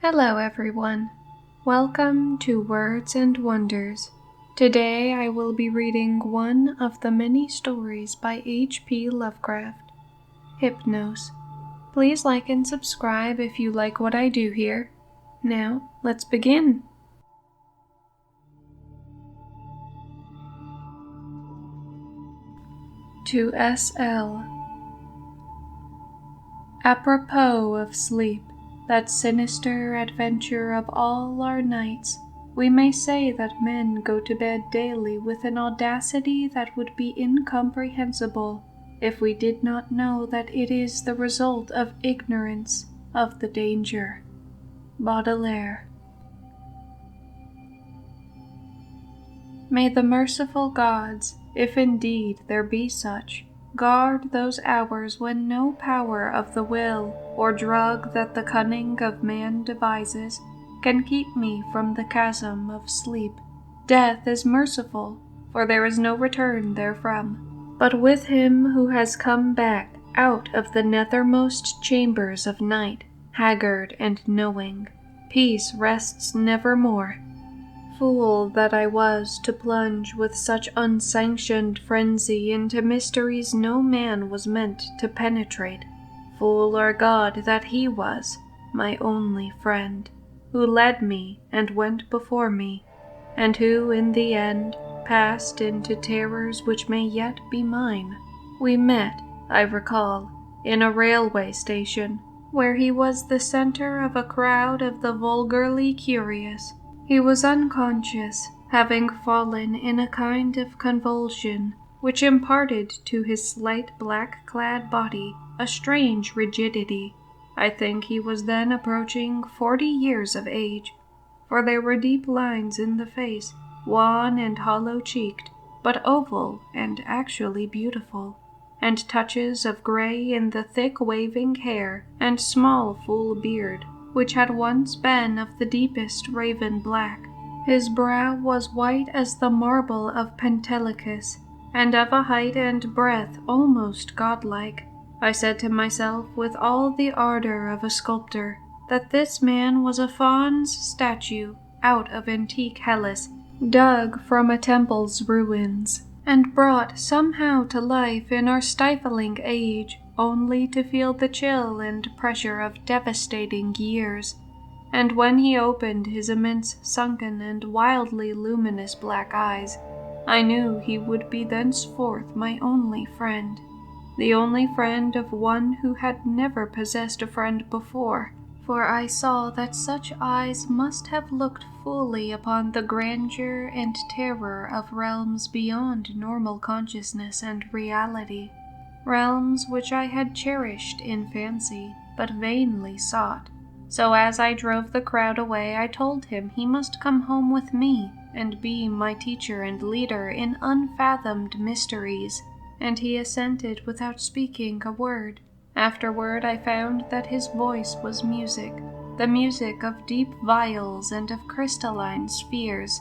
Hello everyone. Welcome to Words and Wonders. Today I will be reading one of the many stories by H.P. Lovecraft, Hypnos. Please like and subscribe if you like what I do here. Now, let's begin. To S.L. Apropos of sleep, that sinister adventure of all our nights, we may say that men go to bed daily with an audacity that would be incomprehensible if we did not know that it is the result of ignorance of the danger. Baudelaire. May the merciful gods, if indeed there be such, guard those hours when no power of the will or drug that the cunning of man devises can keep me from the chasm of sleep. Death is merciful, for there is no return therefrom. But with him who has come back out of the nethermost chambers of night, haggard and knowing, peace rests nevermore. Fool that I was to plunge with such unsanctioned frenzy into mysteries no man was meant to penetrate. Fool or god that he was, my only friend, who led me and went before me, and who in the end passed into terrors which may yet be mine. We met, I recall, in a railway station, where he was the center of a crowd of the vulgarly curious. He was unconscious, having fallen in a kind of convulsion, which imparted to his slight black-clad body a strange rigidity. I think he was then approaching 40 years of age, for there were deep lines in the face, wan and hollow-cheeked, but oval and actually beautiful, and touches of gray in the thick waving hair and small full beard, which had once been of the deepest raven black. His brow was white as the marble of Pentelicus, and of a height and breadth almost godlike. I said to myself with all the ardor of a sculptor that this man was a faun's statue out of antique Hellas, dug from a temple's ruins, and brought somehow to life in our stifling age, only to feel the chill and pressure of devastating years. And when he opened his immense sunken and wildly luminous black eyes, I knew he would be thenceforth my only friend, the only friend of one who had never possessed a friend before, for I saw that such eyes must have looked fully upon the grandeur and terror of realms beyond normal consciousness and reality. Realms which I had cherished in fancy, but vainly sought. So as I drove the crowd away, I told him he must come home with me and be my teacher and leader in unfathomed mysteries, and he assented without speaking a word. Afterward I found that his voice was music, the music of deep viols and of crystalline spheres.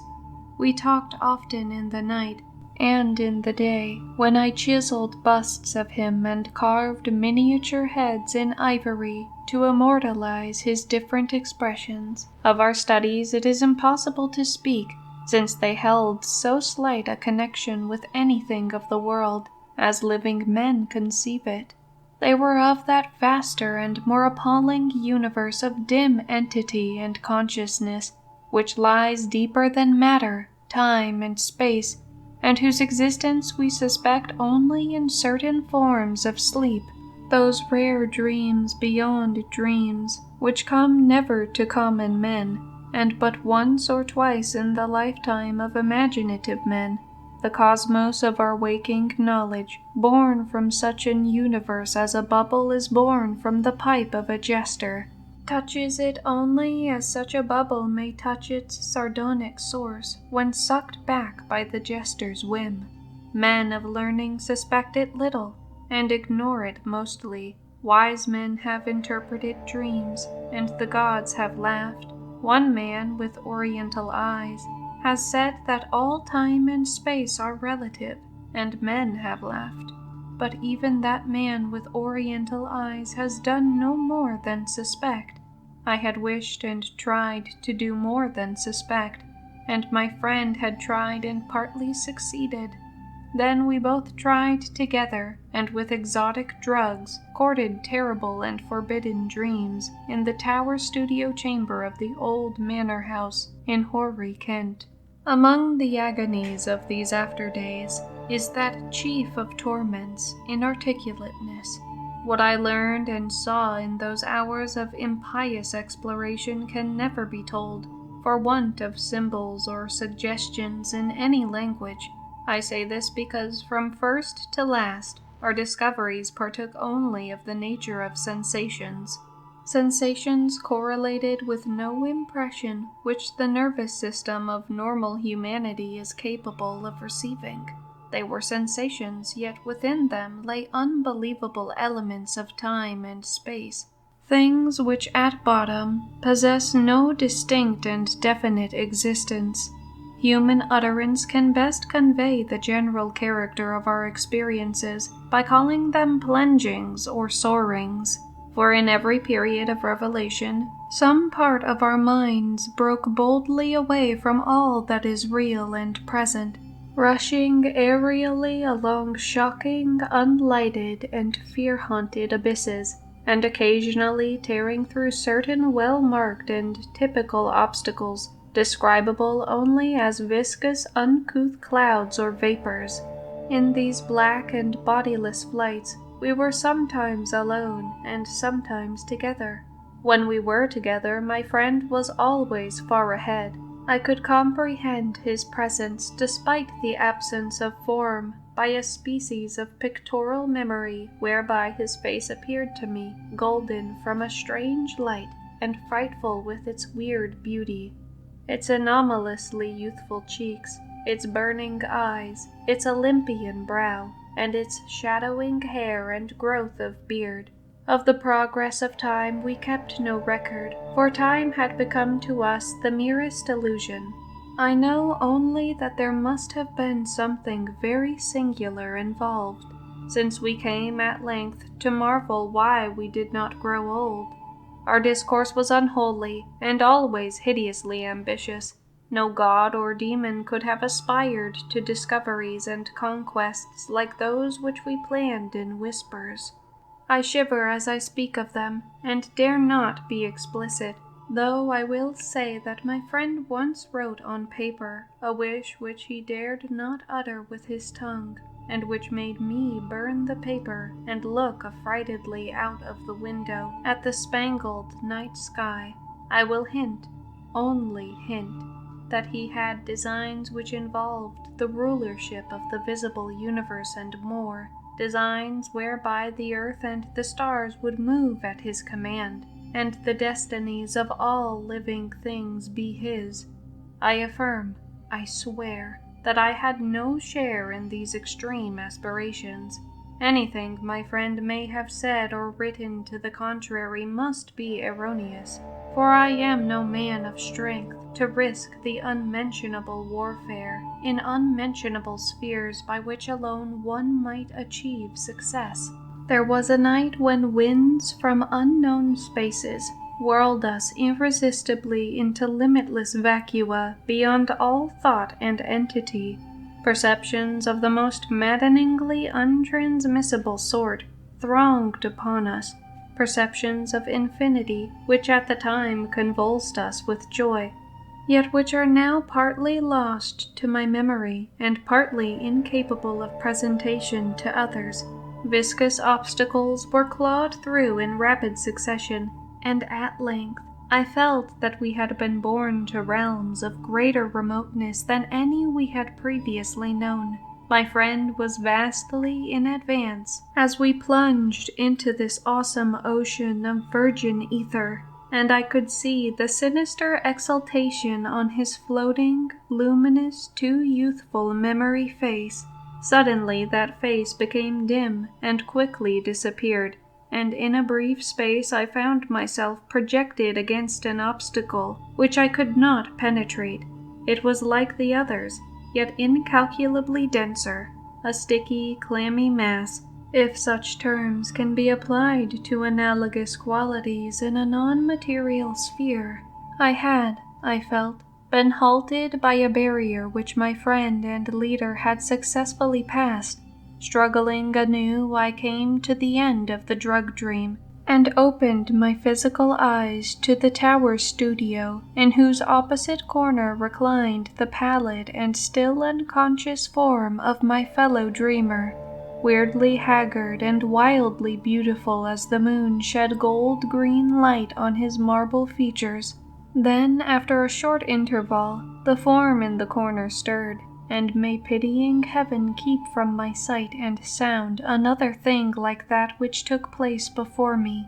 We talked often in the night, and in the day, when I chiseled busts of him and carved miniature heads in ivory to immortalize his different expressions. Of our studies it is impossible to speak, since they held so slight a connection with anything of the world as living men conceive it. They were of that vaster and more appalling universe of dim entity and consciousness, which lies deeper than matter, time, and space, and whose existence we suspect only in certain forms of sleep, those rare dreams beyond dreams, which come never to common men, and but once or twice in the lifetime of imaginative men, the cosmos of our waking knowledge, born from such an universe as a bubble is born from the pipe of a jester, touches it only as such a bubble may touch its sardonic source when sucked back by the jester's whim. Men of learning suspect it little, and ignore it mostly. Wise men have interpreted dreams, and the gods have laughed. One man with oriental eyes has said that all time and space are relative, and men have laughed. But even that man with oriental eyes has done no more than suspect. I had wished and tried to do more than suspect, and my friend had tried and partly succeeded. Then we both tried together, and with exotic drugs, courted terrible and forbidden dreams in the tower studio chamber of the old manor house in Horry, Kent. Among the agonies of these after-days is that chief of torments, inarticulateness. What I learned and saw in those hours of impious exploration can never be told, for want of symbols or suggestions in any language. I say this because from first to last, our discoveries partook only of the nature of sensations. Sensations correlated with no impression which the nervous system of normal humanity is capable of receiving. They were sensations, yet within them lay unbelievable elements of time and space, things which at bottom possess no distinct and definite existence. Human utterance can best convey the general character of our experiences by calling them plungings or soarings, for in every period of revelation, some part of our minds broke boldly away from all that is real and present, rushing aerially along shocking, unlighted, and fear-haunted abysses, and occasionally tearing through certain well-marked and typical obstacles, describable only as viscous, uncouth clouds or vapors. In these black and bodiless flights, we were sometimes alone and sometimes together. When we were together, my friend was always far ahead. I could comprehend his presence despite the absence of form by a species of pictorial memory whereby his face appeared to me golden from a strange light and frightful with its weird beauty. Its anomalously youthful cheeks, its burning eyes, its Olympian brow, and its shadowing hair and growth of beard. Of the progress of time we kept no record, for time had become to us the merest illusion. I know only that there must have been something very singular involved, since we came at length to marvel why we did not grow old. Our discourse was unholy, and always hideously ambitious. No god or demon could have aspired to discoveries and conquests like those which we planned in whispers. I shiver as I speak of them, and dare not be explicit, though I will say that my friend once wrote on paper a wish which he dared not utter with his tongue, and which made me burn the paper and look affrightedly out of the window at the spangled night sky. I will hint, only hint, that he had designs which involved the rulership of the visible universe and more, designs whereby the earth and the stars would move at his command, and the destinies of all living things be his. I affirm, I swear, that I had no share in these extreme aspirations. Anything my friend may have said or written to the contrary must be erroneous, for I am no man of strength to risk the unmentionable warfare in unmentionable spheres by which alone one might achieve success. There was a night when winds from unknown spaces whirled us irresistibly into limitless vacua beyond all thought and entity. Perceptions of the most maddeningly untransmissible sort thronged upon us, perceptions of infinity which at the time convulsed us with joy, yet which are now partly lost to my memory and partly incapable of presentation to others. Viscous obstacles were clawed through in rapid succession, and at length I felt that we had been borne to realms of greater remoteness than any we had previously known. My friend was vastly in advance as we plunged into this awesome ocean of virgin ether, and I could see the sinister exultation on his floating, luminous, too youthful memory face. Suddenly that face became dim and quickly disappeared, and in a brief space I found myself projected against an obstacle which I could not penetrate. It was like the others, yet incalculably denser, a sticky, clammy mass, if such terms can be applied to analogous qualities in a non-material sphere. I had, I felt, been halted by a barrier which my friend and leader had successfully passed. Struggling anew, I came to the end of the drug dream, and opened my physical eyes to the tower studio, in whose opposite corner reclined the pallid and still unconscious form of my fellow dreamer, weirdly haggard and wildly beautiful as the moon shed gold-green light on his marble features. Then, after a short interval, the form in the corner stirred, and may pitying heaven keep from my sight and sound another thing like that which took place before me.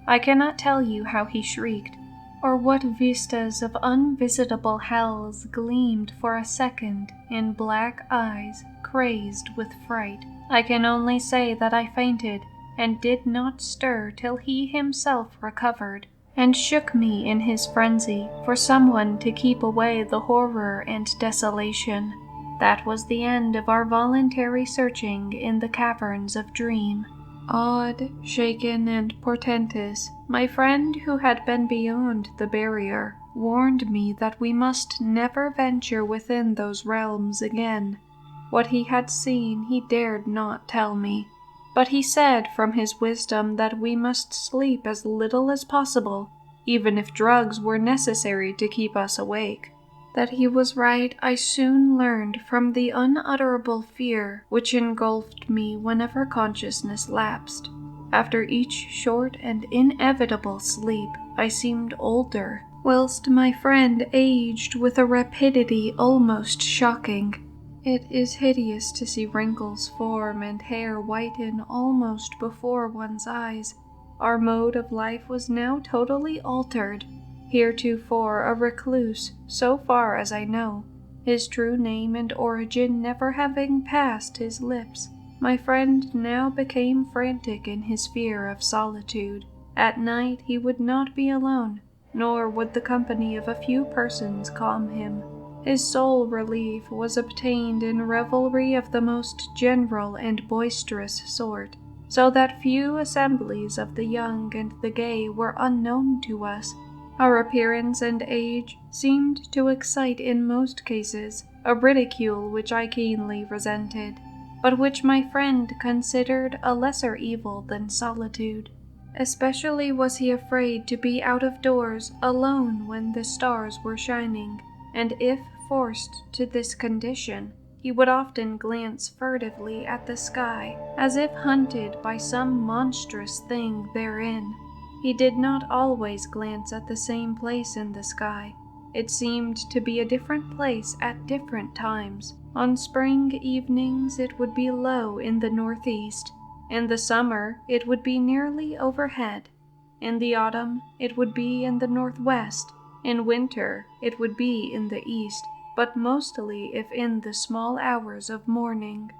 I cannot tell you how he shrieked, or what vistas of unvisitable hells gleamed for a second in black eyes crazed with fright. I can only say that I fainted, and did not stir till he himself recovered, and shook me in his frenzy for someone to keep away the horror and desolation. That was the end of our voluntary searching in the caverns of dream. Awed, shaken, and portentous, my friend who had been beyond the barrier warned me that we must never venture within those realms again. What he had seen he dared not tell me, but he said from his wisdom that we must sleep as little as possible, even if drugs were necessary to keep us awake. That he was right I soon learned from the unutterable fear which engulfed me whenever consciousness lapsed. After each short and inevitable sleep, I seemed older, whilst my friend aged with a rapidity almost shocking. It is hideous to see wrinkles form and hair whiten almost before one's eyes. Our mode of life was now totally altered. Heretofore a recluse, so far as I know, his true name and origin never having passed his lips, my friend now became frantic in his fear of solitude. At night he would not be alone, nor would the company of a few persons calm him. His sole relief was obtained in revelry of the most general and boisterous sort, so that few assemblies of the young and the gay were unknown to us. Our appearance and age seemed to excite in most cases a ridicule which I keenly resented, but which my friend considered a lesser evil than solitude. Especially was he afraid to be out of doors alone when the stars were shining, and if forced to this condition, he would often glance furtively at the sky, as if hunted by some monstrous thing therein. He did not always glance at the same place in the sky. It seemed to be a different place at different times. On spring evenings it would be low in the northeast. In the summer it would be nearly overhead. In the autumn it would be in the northwest. In winter it would be in the east, but mostly if in the small hours of morning.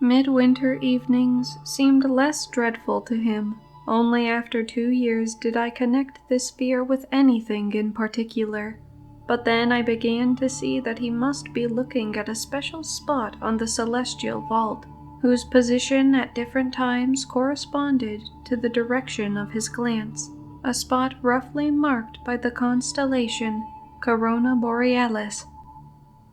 Midwinter evenings seemed less dreadful to him. Only after 2 years did I connect this fear with anything in particular. But then I began to see that he must be looking at a special spot on the celestial vault, whose position at different times corresponded to the direction of his glance, a spot roughly marked by the constellation Corona Borealis.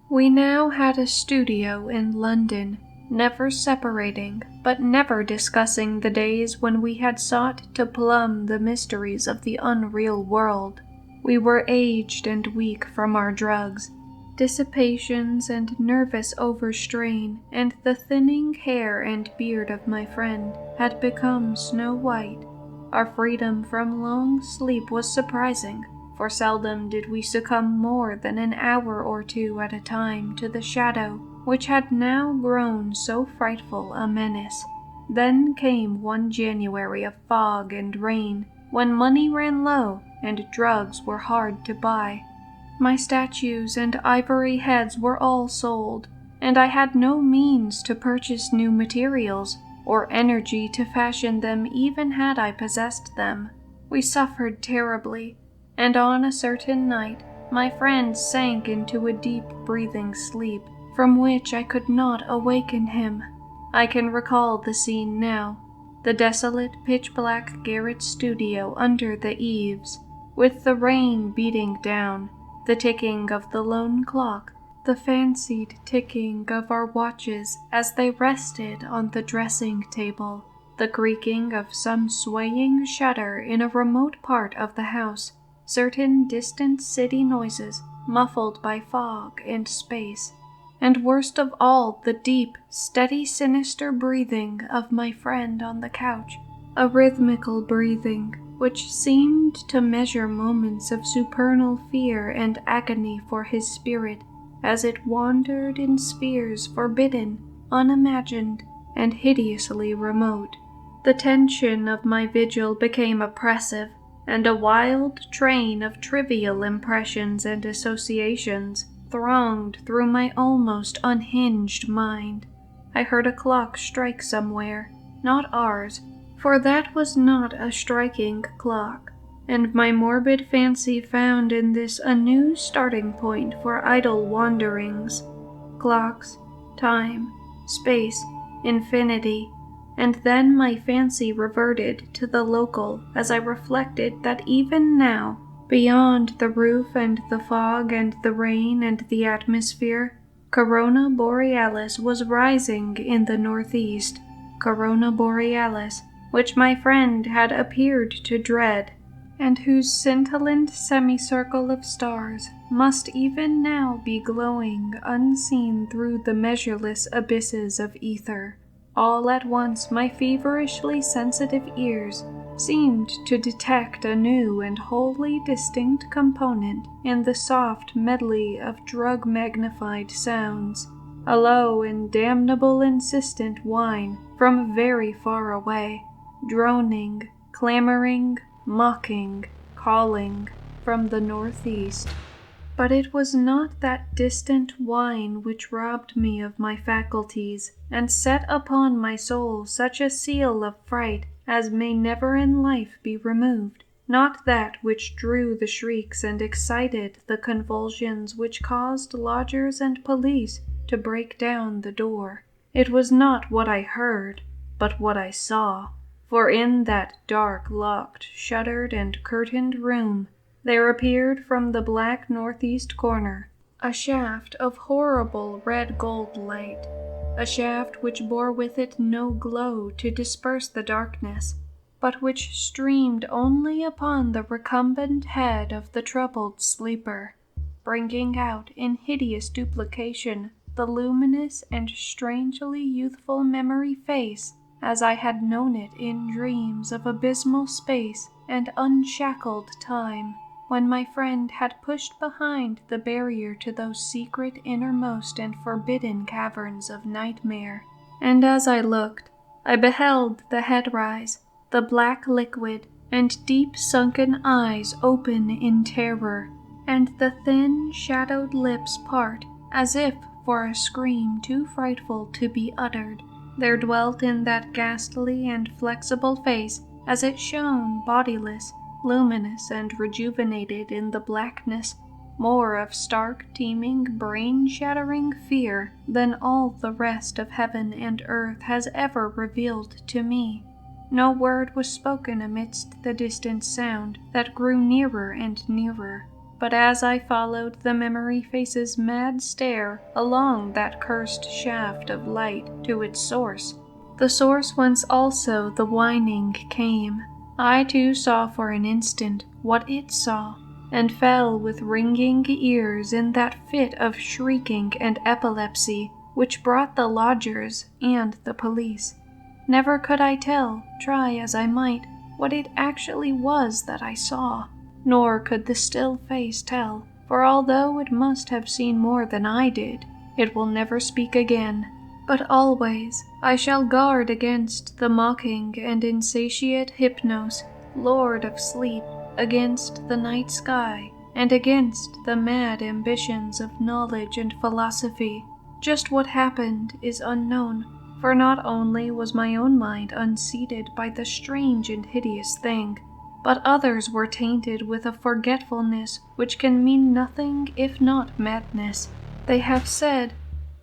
We now had a studio in London, never separating, but never discussing the days when we had sought to plumb the mysteries of the unreal world. We were aged and weak from our drugs, dissipations and nervous overstrain, and the thinning hair and beard of my friend had become snow white. Our freedom from long sleep was surprising, for seldom did we succumb more than an hour or two at a time to the shadow, which had now grown so frightful a menace. Then came one January of fog and rain, when money ran low and drugs were hard to buy. My statues and ivory heads were all sold, and I had no means to purchase new materials, or energy to fashion them even had I possessed them. We suffered terribly, and on a certain night my friend sank into a deep breathing sleep, from which I could not awaken him. I can recall the scene now. the desolate pitch-black garret studio under the eaves, with the rain beating down, the ticking of the lone clock, the fancied ticking of our watches as they rested on the dressing table, the creaking of some swaying shutter in a remote part of the house, certain distant city noises muffled by fog and space, and worst of all, the deep, steady, sinister breathing of my friend on the couch, a rhythmical breathing which seemed to measure moments of supernal fear and agony for his spirit as it wandered in spheres forbidden, unimagined, and hideously remote. The tension of my vigil became oppressive, and a wild train of trivial impressions and associations thronged through my almost unhinged mind. I heard a clock strike somewhere, not ours, for that was not a striking clock, and my morbid fancy found in this a new starting point for idle wanderings. Clocks, time, space, infinity, and then my fancy reverted to the local as I reflected that even now, beyond the roof and the fog and the rain and the atmosphere, Corona Borealis was rising in the northeast, Corona Borealis, which my friend had appeared to dread, and whose scintillant semicircle of stars must even now be glowing unseen through the measureless abysses of ether. All at once my feverishly sensitive ears seemed to detect a new and wholly distinct component in the soft medley of drug-magnified sounds, a low and damnable insistent whine from very far away, droning, clamoring, mocking, calling from the northeast. But it was not that distant whine which robbed me of my faculties, and set upon my soul such a seal of fright as may never in life be removed, not that which drew the shrieks and excited the convulsions which caused lodgers and police to break down the door. It was not what I heard, but what I saw, for in that dark, locked, shuttered, and curtained room there appeared from the black northeast corner a shaft of horrible red-gold light, a shaft which bore with it no glow to disperse the darkness, but which streamed only upon the recumbent head of the troubled sleeper, bringing out in hideous duplication the luminous and strangely youthful memory face as I had known it in dreams of abysmal space and unshackled time, when my friend had pushed behind the barrier to those secret innermost and forbidden caverns of nightmare. And as I looked, I beheld the head rise, the black liquid, and deep sunken eyes open in terror, and the thin shadowed lips part, as if for a scream too frightful to be uttered. There dwelt in that ghastly and flexible face, as it shone bodiless, luminous and rejuvenated in the blackness, more of stark, teeming, brain-shattering fear than all the rest of heaven and earth has ever revealed to me. No word was spoken amidst the distant sound that grew nearer and nearer, but as I followed the memory face's mad stare along that cursed shaft of light to its source, the source whence also the whining came, I too saw for an instant what it saw, and fell with ringing ears in that fit of shrieking and epilepsy which brought the lodgers and the police. Never could I tell, try as I might, what it actually was that I saw, nor could the still face tell, for although it must have seen more than I did, it will never speak again. But always I shall guard against the mocking and insatiate Hypnos, lord of sleep, against the night sky, and against the mad ambitions of knowledge and philosophy. Just what happened is unknown, for not only was my own mind unseated by the strange and hideous thing, but others were tainted with a forgetfulness which can mean nothing if not madness. They have said,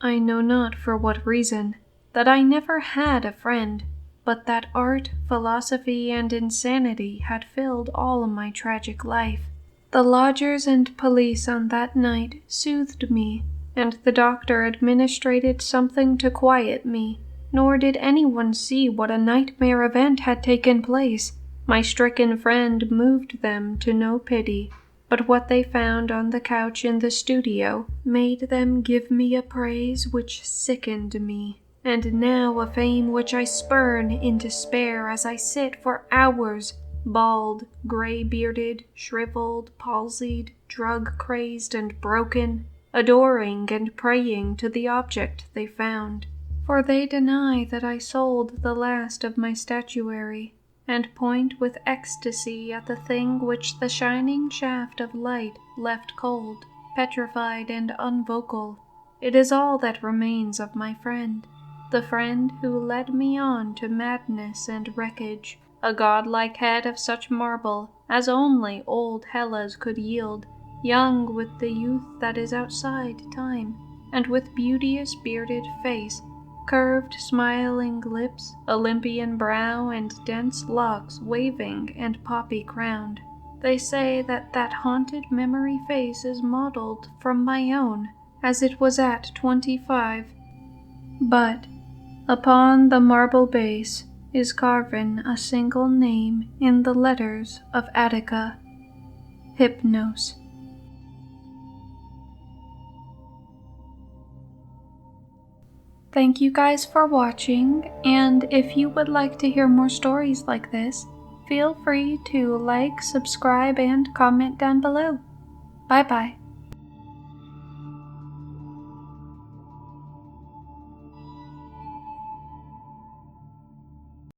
I know not for what reason, that I never had a friend, but that art, philosophy, and insanity had filled all my tragic life. The lodgers and police on that night soothed me, and the doctor administered something to quiet me, nor did anyone see what a nightmare event had taken place. My stricken friend moved them to no pity, but what they found on the couch in the studio made them give me a praise which sickened me, and now a fame which I spurn in despair as I sit for hours, bald, gray-bearded, shriveled, palsied, drug-crazed, and broken, adoring and praying to the object they found. For they deny that I sold the last of my statuary, and point with ecstasy at the thing which the shining shaft of light left cold, petrified, and unvocal. It is all that remains of my friend, the friend who led me on to madness and wreckage, a godlike head of such marble as only old Hellas could yield, young with the youth that is outside time, and with beauteous bearded face, curved smiling lips, Olympian brow, and dense locks waving and poppy-crowned. They say that that haunted memory face is modeled from my own, as it was at 25. But upon the marble base is carven a single name in the letters of Attica: Hypnos. Thank you guys for watching, and if you would like to hear more stories like this, feel free to like, subscribe, and comment down below. Bye bye.